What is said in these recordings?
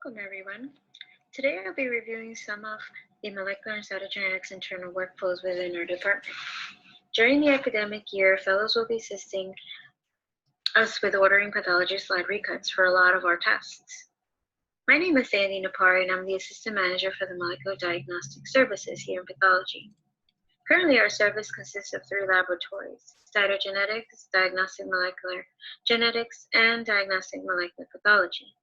Welcome everyone. Today I'll be reviewing some of the molecular and cytogenetics internal workflows within our department. During the academic year, fellows will be assisting us with ordering pathology slide recuts for a lot of our tests. My name is Sandy Napari and I'm the assistant manager for the molecular diagnostic services here in pathology. Currently, our service consists of 3 laboratories: cytogenetics, diagnostic molecular genetics, and diagnostic molecular pathology.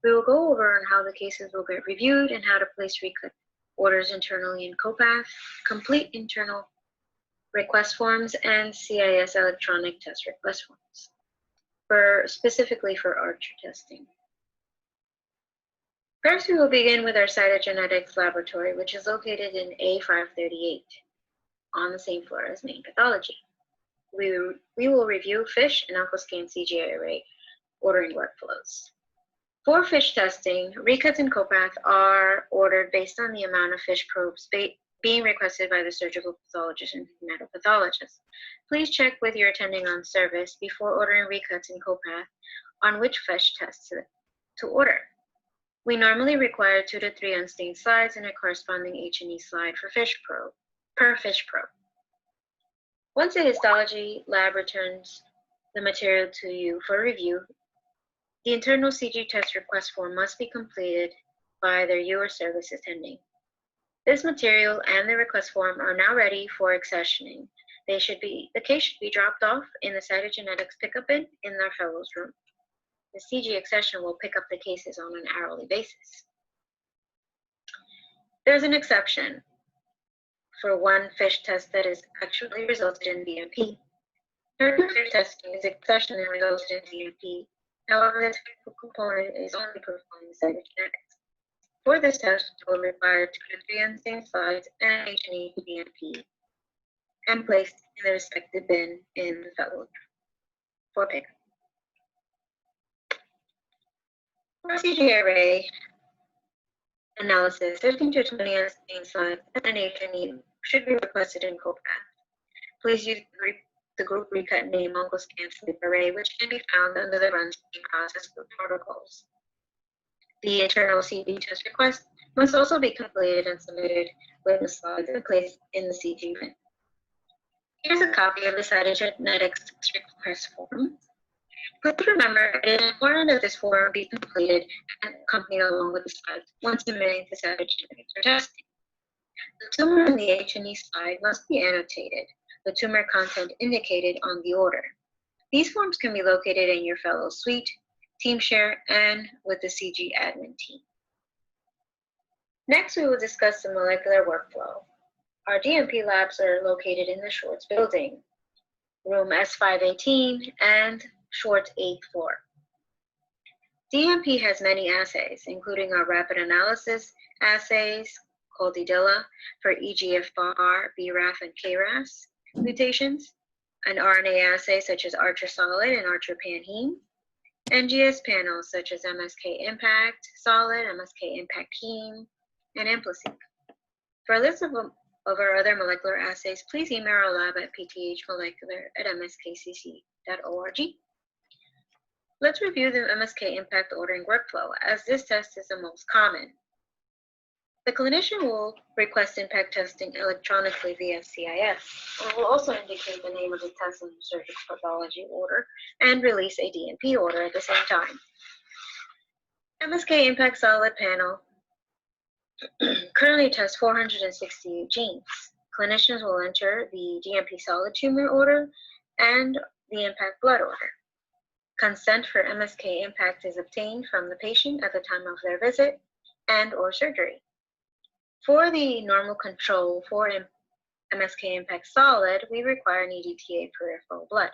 We will go over on how the cases will get reviewed and how to place recut orders internally in COPATH, complete internal request forms, and CIS electronic test request forms, specifically for Archer testing. First, we will begin with our cytogenetics laboratory, which is located in A538 on the same floor as main pathology. We will review FISH and OncoScan CGI array ordering workflows. For FISH testing, recuts in COPATH are ordered based on the amount of FISH probes being requested by the surgical pathologist and hematopathologist. Please check with your attending on service before ordering recuts in COPATH on which FISH tests to order. We normally require 2 to 3 unstained slides and a corresponding H&E slide per FISH probe. Once the histology lab returns the material to you for review, the internal CG test request form must be completed by either you or service attending. This material and the request form are now ready for accessioning. The case should be dropped off in the cytogenetics pickup bin in our fellows room. The CG accession will pick up the cases on an hourly basis. There's an exception for one FISH test that has actually resulted in DMP. Certain FISH testing is accession and resulted in DMP. However, this component is only performed in cytogenetics. For this test, we will require 2 to 3 unstained slides and H&E DMP and placed in the respective bin in the fellow for pickup. For CG array analysis, 15 to 20 unstained slides and an H&E should be requested in COPATH. Please use the group recut name OncoScan sleep array, which can be found under the runtime process group protocols. The internal CG test request must also be completed and submitted with the slides and placed in the CG bin. Here's a copy of the cytogenetics request form. Please remember, it is important that this form be completed and accompanied along with the slides when submitting to cytogenetics for testing. The tumor in the H&E slide must be annotated, the tumor content indicated on the order. These forms can be located in your fellow suite, team share, and with the CG admin team. Next, we will discuss the molecular workflow. Our DMP labs are located in the Schwartz building, room S518 and Schwartz 8th floor. DMP has many assays, including our rapid analysis assays called EDILA for EGFR, BRAF, and KRAS mutations, an RNA assay such as Archer Solid and Archer Pan-Heme, NGS panels such as MSK Impact Solid, MSK Impact Heme, and AmpliSeq. For a list of our other molecular assays, please email our lab at pthmolecular@mskcc.org. Let's review the MSK Impact ordering workflow, as this test is the most common. The clinician will request impact testing electronically via CIS, and will also indicate the name of the test in the surgical pathology order and release a DMP order at the same time. MSK Impact Solid panel currently tests 468 genes. Clinicians will enter the DMP solid tumor order and the impact blood order. Consent for MSK Impact is obtained from the patient at the time of their visit and/or surgery. For the normal control for MSK Impact Solid, we require an EDTA peripheral blood.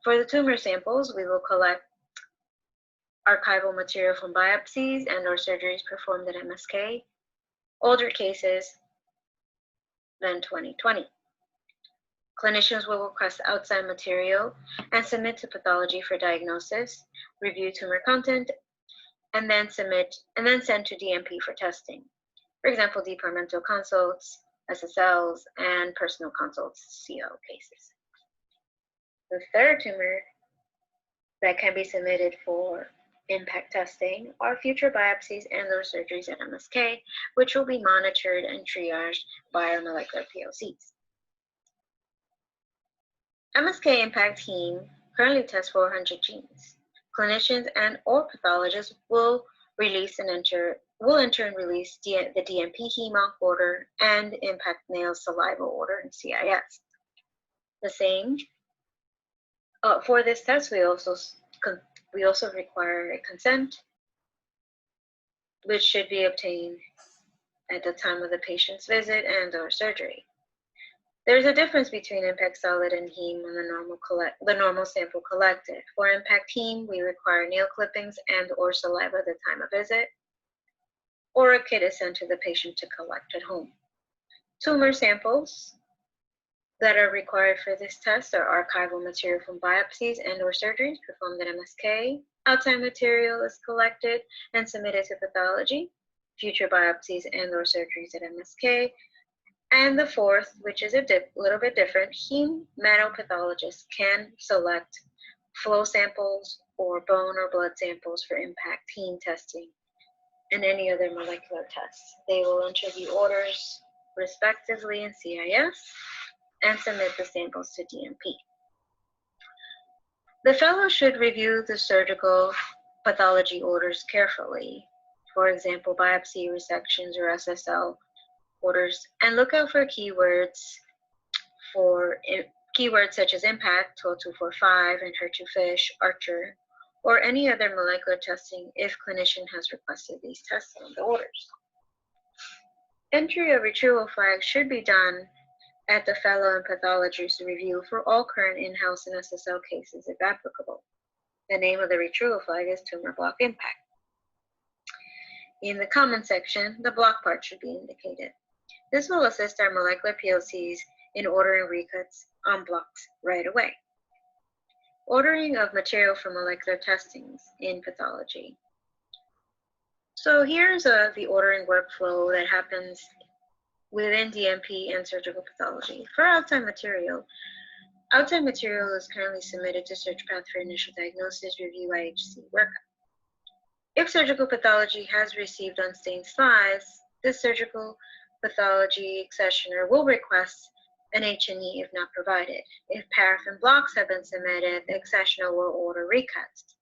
For the tumor samples, we will collect archival material from biopsies and/or surgeries performed at MSK, older cases than 2020. Clinicians will request outside material and submit to pathology for diagnosis, review tumor content, and then send to DMP for testing. For example, departmental consults, SSLs, and personal consults, CO cases. The third tumor that can be submitted for impact testing are future biopsies and/or surgeries at MSK, which will be monitored and triaged by our molecular POCs. MSK Impact Heme currently tests 400 genes. Clinicians and/or pathologists will enter and release the DMP heme order and Impact Nail saliva order in CIS. The same for this test, we also require a consent, which should be obtained at the time of the patient's visit and/or surgery. There's a difference between impact solid and heme and the normal sample collected. For impact heme, we require nail clippings and/or saliva at the time of visit, or a kit is sent to the patient to collect at home. Tumor samples that are required for this test are archival material from biopsies and/or surgeries performed at MSK. Outside material is collected and submitted to pathology, future biopsies and/or surgeries at MSK. And the fourth, which is a little bit different, heme pathologists can select flow samples or bone or blood samples for impact heme testing and any other molecular tests. They will enter the orders respectively in CIS and submit the samples to DMP. The fellow should review the surgical pathology orders carefully, for example, biopsy resections or SSL orders, and look out for keywords such as impact, 12245, and HER2 FISH, Archer, or any other molecular testing if clinician has requested these tests on the orders. Entry of retrieval flags should be done at the fellow and pathologist review for all current in-house and SSL cases if applicable. The name of the retrieval flag is tumor block impact. In the comment section, the block part should be indicated. This will assist our molecular POCs in ordering recuts on blocks right away. Ordering of material for molecular testings in pathology. So here's the ordering workflow that happens within DMP and surgical pathology. For outside material is currently submitted to SearchPath for initial diagnosis, review, IHC workup. If surgical pathology has received unstained slides, this surgical pathology accessioner will request an H&E if not provided. If paraffin blocks have been submitted, the accessioner will order recuts.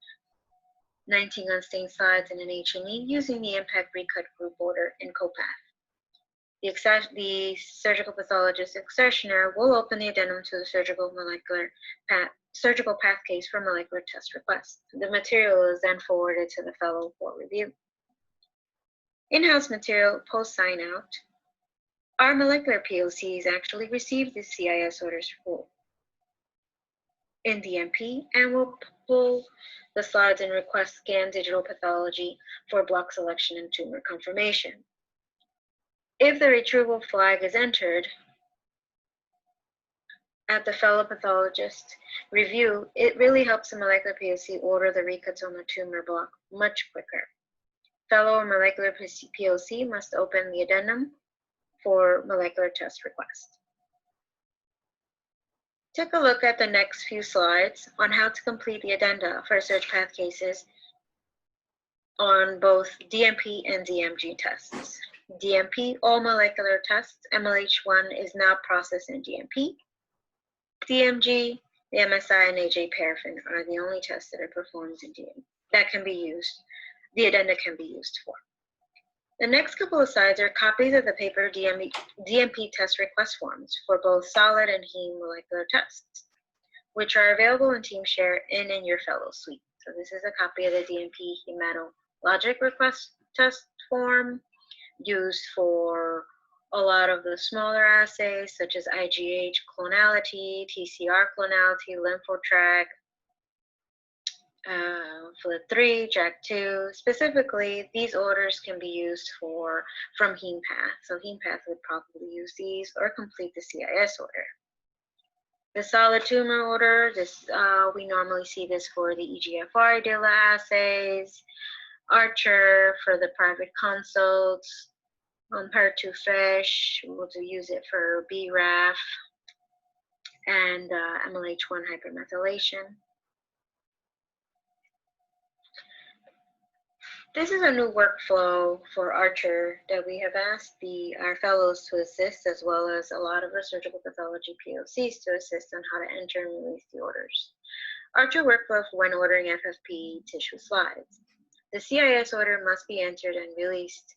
19 unstained slides and an H&E using the impact recut group order in COPATH. The surgical pathologist accessioner will open the addendum to the surgical path case for molecular test request. The material is then forwarded to the fellow for review. In-house material post sign-out, our molecular POCs actually receive the CIS orders in DMP and will pull the slides and request scan digital pathology for block selection and tumor confirmation. If the retrieval flag is entered at the fellow pathologist review, it really helps the molecular POC order the recuts on the tumor block much quicker. Fellow or molecular POC must open the addendum for molecular test request. Take a look at the next few slides on how to complete the addenda for SearchPath cases on both DMP and DMG tests. DMP, all molecular tests, MLH1 is now processed in DMP. DMG, the MSI and AJ paraffin are the only tests that are performed in DMP that can be used, the addenda can be used for. The next couple of slides are copies of the paper DMP test request forms for both solid and heme molecular tests, which are available in TeamShare and in your fellow suite. So this is a copy of the DMP hematologic request test form used for a lot of the smaller assays, such as IgH clonality, TCR clonality, lymphotract, FLT3, JAK2. Specifically, these orders can be used from HemePath. So HemePath would probably use these or complete the CIS order. The solid tumor order, we normally see this for the EGFR DILA assays, Archer for the private consults, HER2 FISH, we'll use it for BRAF, and MLH1 hypermethylation. This is a new workflow for Archer that we have asked our fellows to assist, as well as a lot of our surgical pathology POCs to assist on how to enter and release the orders. Archer workflow for when ordering FFP tissue slides. The CIS order must be entered and released.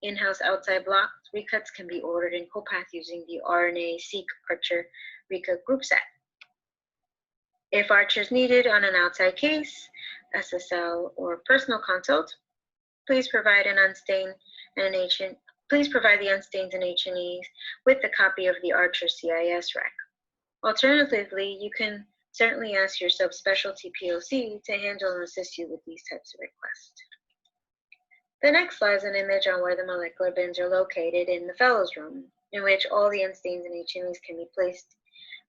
In-house outside block recuts can be ordered in CoPath using the RNA-seq Archer recut group set. If Archer is needed on an outside case, SSL, or personal consult, please provide the unstains and H&Es with the copy of the Archer CIS rec. Alternatively, you can certainly ask your subspecialty POC to handle and assist you with these types of requests. The next slide is an image on where the molecular bins are located in the fellows room, in which all the unstains and H&Es can be placed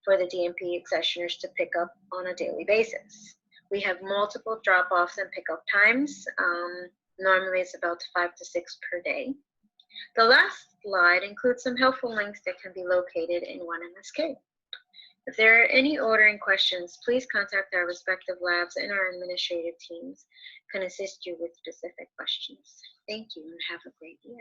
for the DMP accessioners to pick up on a daily basis. We have multiple drop-offs and pickup times. Normally it's about 5 to 6 per day. The last slide includes some helpful links that can be located in OneMSK. If there are any ordering questions, please contact our respective labs, and our administrative teams can assist you with specific questions. Thank you and have a great year.